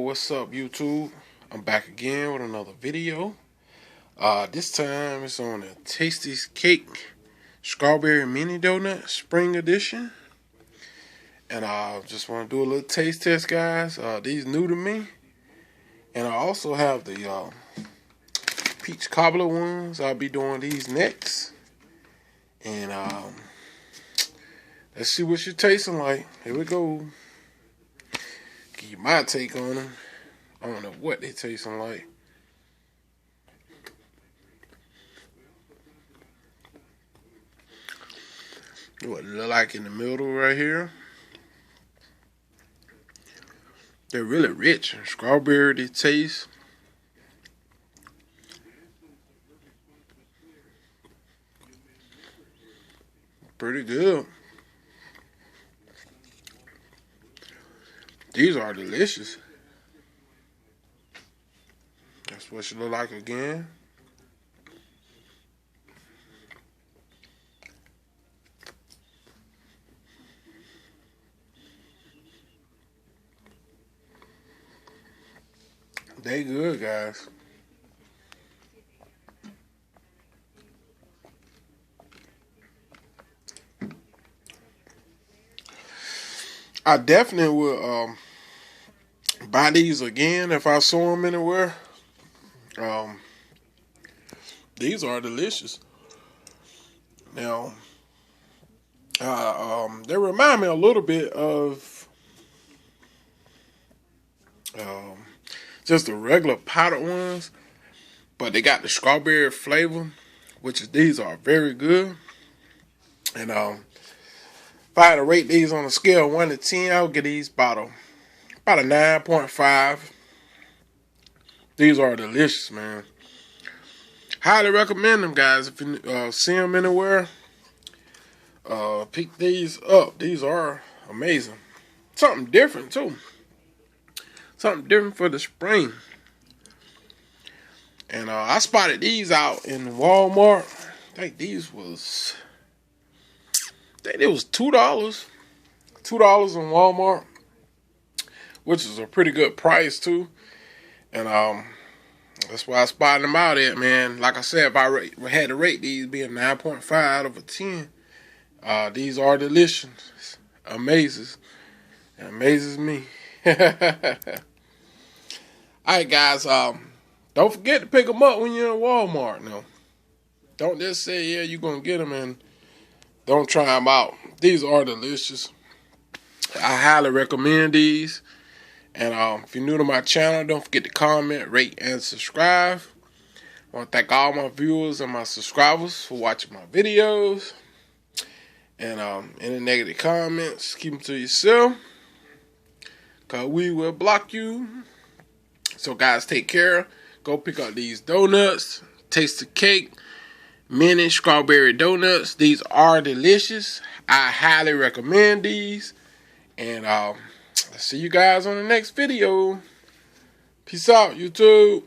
what's up, YouTube? I'm back again with another video. This time it's on a Tasty's Cake Strawberry Mini Donut Spring Edition. And I just want to do a little taste test, guys. These new to me. And I also have the peach cobbler ones. I'll be doing these next. And let's see what you're tasting like. Here we go. Give you my take on them. I don't know what they tasting like. What it look like in the middle right here. They're really rich. Strawberry they taste. Pretty good. These are delicious. That's what she look like again. They good, guys. I definitely would buy these again if I saw them anywhere. These are delicious. Now, they remind me a little bit of just the regular powdered ones, but they got the strawberry flavor, which is, these are very good. And if I had to rate these on a scale of 1 to 10, I would give these about a 9.5. These are delicious, man. Highly recommend them, guys. If you see them anywhere, pick these up. These are amazing. Something different, too. Something different for the spring. And I spotted these out in Walmart. I think these was... it was $2. $2 in Walmart, which is a pretty good price too. And that's why I spotted them out at, man. Like I said, if I had to rate these being 9.5 out of a 10, these are delicious. It amazes me. Alright, guys, don't forget to pick them up when you're in Walmart now. Don't just say, yeah, you're going to get them and don't try them out. These are delicious. I highly recommend these. And if you're new to my channel, don't forget to comment, rate, and subscribe. I want to thank all my viewers and my subscribers for watching my videos. And any negative comments, keep them to yourself, because we will block you. So, guys, take care. Go pick up these donuts. Taste the cake. Mini strawberry donuts. These are delicious. I highly recommend these. And I'll see you guys on the next video. Peace out, YouTube.